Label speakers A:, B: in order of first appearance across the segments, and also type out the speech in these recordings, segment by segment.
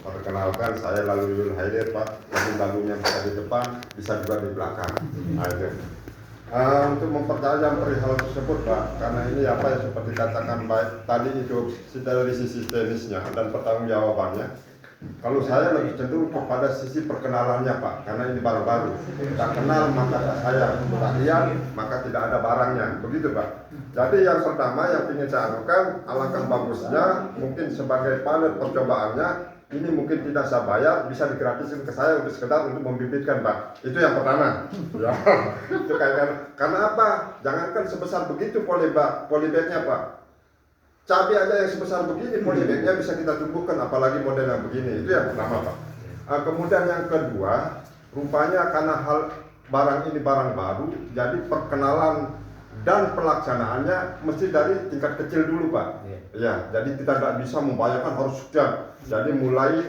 A: Perkenalkan, saya Lalu Haidir, Pak. Lalunya bisa di depan, bisa juga di belakang. Aja. Untuk mempertajam perihal tersebut, Pak, karena ini apa yang seperti katakan baik tadi itu dari sisi teknisnya dan pertanggungjawabannya. Kalau saya lebih cenderung kepada sisi perkenalannya, Pak, karena ini barang baru. Tak kenal maka tak sayang, tak lihat maka tidak ada barangnya, begitu, Pak. Jadi yang pertama yang ingin saya anukan, alangkah bagusnya mungkin sebagai pilot percobaannya ini mungkin tidak saya bayar, bisa digratisin ke saya untuk sekedar untuk membibitkan, Pak. Itu yang pertama. Ya, itu karena apa? Jangankan sebesar begitu polybagnya, Pak. Cabai aja yang sebesar begini, polybagnya bisa kita tumbuhkan, apalagi model yang begini. Itu yang pertama, Pak. Kemudian yang kedua, rupanya karena hal barang ini barang baru, jadi perkenalan dan pelaksanaannya mesti dari tingkat kecil dulu, Pak. Ya, jadi kita tidak bisa membayangkan harus sekian. Jadi mulai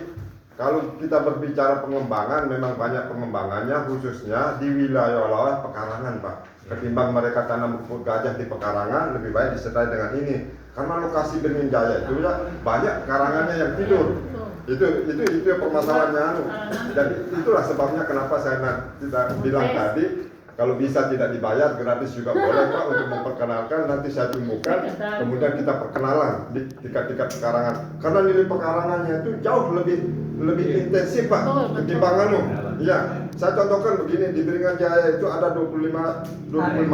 A: kalau kita berbicara pengembangan, memang banyak pengembangannya, khususnya di wilayah pekarangan, Pak. Ketimbang mereka tanam rumput gajah di pekarangan, lebih baik disertai dengan ini. Karena lokasi Beringin Jaya itu ya banyak karangannya yang tidur. Itu permasalahannya. Jadi itulah sebabnya kenapa saya tidak bilang tadi. Kalau bisa tidak dibayar, gratis juga boleh, Pak, untuk memperkenalkan. Nanti saya tumbuhkan, kemudian kita perkenalan di tingkat-tingkat pekarangan. Karena nilai pekarangannya itu jauh lebih intensif, Pak, ketimbang Iya, saya contohkan begini, di Beringin Jaya itu ada 25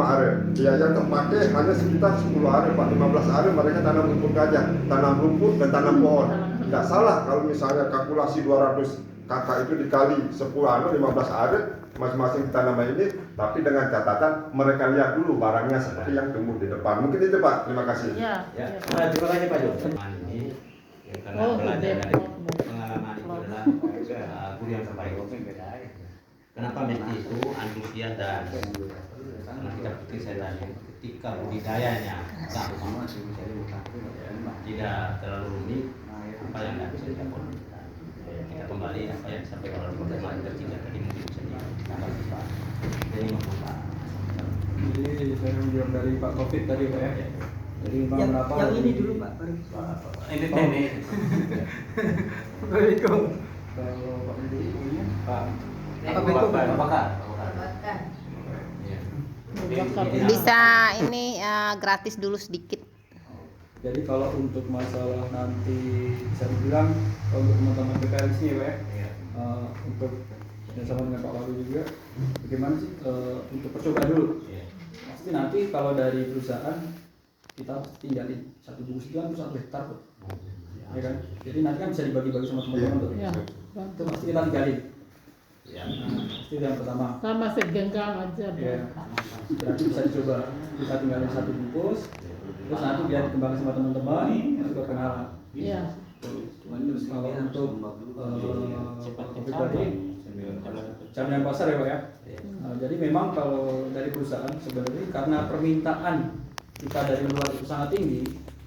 A: area. Ya, yang terpakai hanya sekitar 10 area, Pak, 15 area mereka tanam rumput gajah, tanam rumput dan tanam pohon. Tidak salah kalau misalnya kalkulasi 200 kakak itu dikali 10 15 area, masing-masing kita nama ini, tapi dengan catatan mereka lihat dulu barangnya seperti yang tumbuh di depan. Mungkin itu, Pak. Terima kasih.
B: Terima kasih, Pak Jo. Ini karena belajar dari pengalaman itu adalah guru yang terbaik. Kenapa mesti itu antusias dan karena kita seperti saya tadi, ketika budidayanya gampang, tidak terlalu rumit, apa yang tidak bisa dilakukan. Kita kembali apa yang disampaikan oleh Profesor tertiga tadi mungkin bisa ditambah Pak. Jadi membuka.
C: Jadi saya menjawab dari Pak Covid tadi, Pak, ya. Jadi
D: yang ini dulu, Pak.
B: Ini teknik.
C: Baik, kalau Pak Ibu-ibunya, Pak.
B: Bakar.
E: Bisa ini gratis dulu sedikit.
C: Jadi kalau untuk masalah nanti bisa dibilang kalau untuk teman-teman PKL sini, Pak, ya, untuk dan sama dengan Pak Walu juga, bagaimana sih untuk percobaan dulu? Pasti nanti kalau dari perusahaan kita tinggalin satu bungkus itu kan 1 hektar, Pak. Ya kan? Jadi nanti kan bisa dibagi-bagi sama teman-teman, tuh.
E: Ya,
C: Itu pasti kita tinggalin. Pasti itu yang pertama.
E: sama segenggam aja.
C: Ya. Berarti bisa dicoba kita tinggalin 1 bungkus, terus nanti biar dikembangkan sama teman-teman, juga kenalan.
E: Iya.
C: Terus kalau untuk topik tadi jaminan pasar, ya, Pak, ya. Jadi memang kalau dari perusahaan sebenarnya karena permintaan kita dari luar itu sangat tinggi,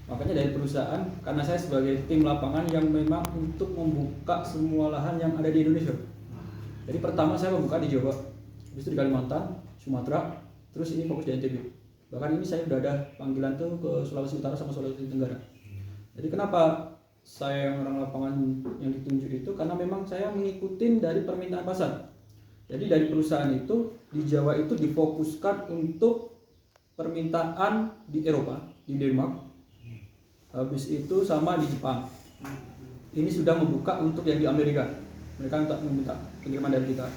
C: makanya dari perusahaan, karena saya sebagai tim lapangan yang memang untuk membuka semua lahan yang ada di Indonesia. Jadi pertama saya membuka di Jawa, habis itu di Kalimantan, Sumatera, terus ini fokus di NTB. Bahkan ini saya sudah ada panggilan tuh ke Sulawesi Utara sama Sulawesi Tenggara. Jadi kenapa saya yang orang lapangan yang ditunjuk itu? Karena memang saya mengikuti dari permintaan pasar. Jadi dari perusahaan itu di Jawa itu difokuskan untuk permintaan di Eropa, di Denmark, habis itu sama di Jepang. Ini sudah membuka untuk yang di Amerika. Mereka tak meminta pengiriman dari kita.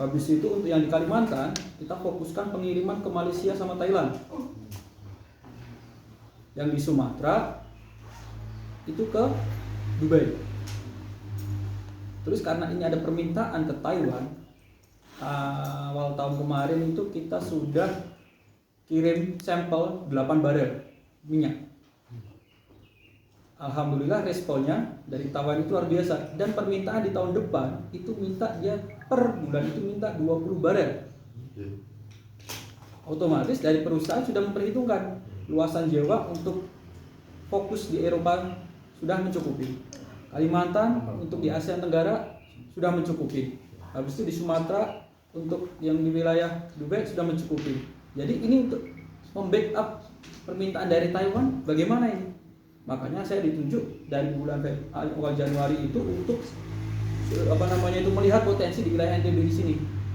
C: Habis itu untuk yang di Kalimantan, kita fokuskan pengiriman ke Malaysia sama Thailand. Yang di Sumatera itu ke Dubai. Terus karena ini ada permintaan ke Taiwan, awal tahun kemarin itu kita sudah kirim sampel 8 barel minyak. Alhamdulillah responnya dari Taiwan itu luar biasa, dan permintaan di tahun depan itu minta dia per bulan itu minta 20 barel. Otomatis dari perusahaan sudah memperhitungkan luasan Jawa untuk fokus di Eropa sudah mencukupi. Kalimantan untuk di Asia Tenggara sudah mencukupi. Habis itu di Sumatera untuk yang di wilayah Dubai sudah mencukupi. Jadi ini untuk membackup permintaan dari Taiwan, bagaimana ini? Makanya saya ditunjuk dari bulan awal Januari itu untuk itu melihat potensi di wilayah NTB di sini.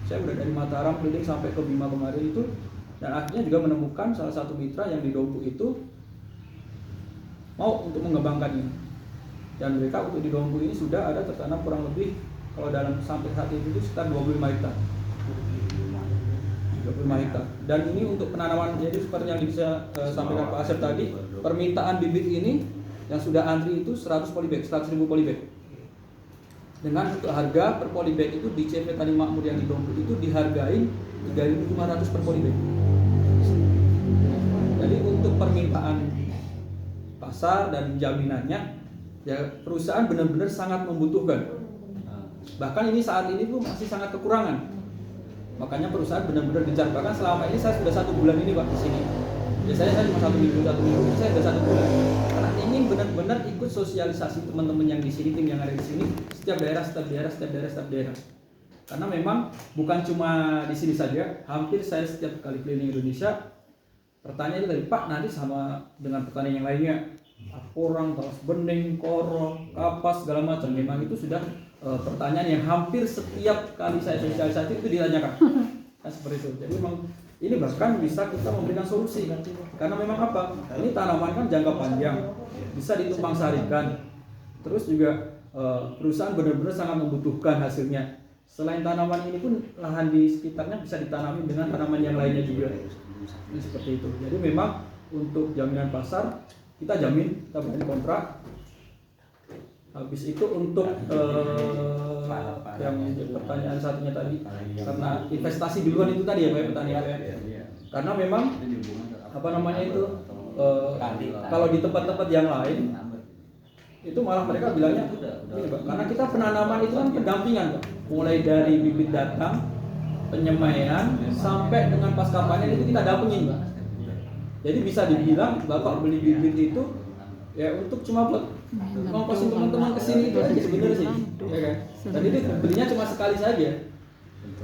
C: Saya udah dari Mataram keliling sampai ke Bima kemarin itu, dan akhirnya juga menemukan salah satu mitra yang di Dompu itu mau untuk mengembangkannya. Dan mereka untuk di Dompu ini sudah ada tertanam kurang lebih kalau dalam sampai saat itu sekitar 25 hektar. 25 hektar. Dan ini untuk penanaman, jadi seperti yang bisa sampaikan Pak Asep tadi, permintaan bibit ini yang sudah antri itu 100 polybag, 100.000 polybag. Dengan untuk harga per polybag itu di CV Tani Makmur yang di Dompu itu dihargai 3.500 per polybag. Jadi untuk permintaan pasar dan jaminannya, ya perusahaan benar-benar sangat membutuhkan. Bahkan ini saat ini pun masih sangat kekurangan. Makanya perusahaan benar-benar gencar. Bahkan selama ini saya sudah 1 bulan ini Pak di sini. Biasanya saya cuma 1 minggu, ini saya sudah 1 bulan. Karena ingin benar-benar ikut sosialisasi teman-teman yang di sini, tim yang ada di sini, setiap daerah. Karena memang bukan cuma di sini saja, hampir saya setiap kali keliling Indonesia, pertanyaan itu tadi, Pak, nanti sama dengan pertanian yang lainnya, orang, talas bening, korong, kapas, segala macam. Memang itu sudah pertanyaan yang hampir setiap kali saya sosialisasi itu ditanyakan. Nah, seperti itu. Jadi memang ini bahkan bisa kita memberikan solusi. Karena memang apa? Ini tanaman kan jangka panjang, bisa ditumpang sarikan. Terus juga perusahaan benar-benar sangat membutuhkan hasilnya. Selain tanaman ini pun lahan di sekitarnya bisa ditanami dengan tanaman yang lainnya juga. Ini seperti itu. Jadi memang untuk jaminan pasar kita jamin, kita berikan kontrak. Habis itu untuk yang pertanyaan satunya tadi, karena investasi duluan itu tadi ya Pak petani ya. Karena memang kalau di tempat-tempat yang lain itu malah mereka bilangnya ini Pak, karena kita penanaman itu kan pendampingan Pak, mulai dari bibit datang, penyemaian sampai dengan pasca panen itu kita dampingin Pak. Jadi bisa dibilang Bapak beli bibit itu ya untuk cuma buat ngongkosin teman-teman kesini itu aja sebenarnya sih, ya kan? Dan itu belinya cuma sekali saja.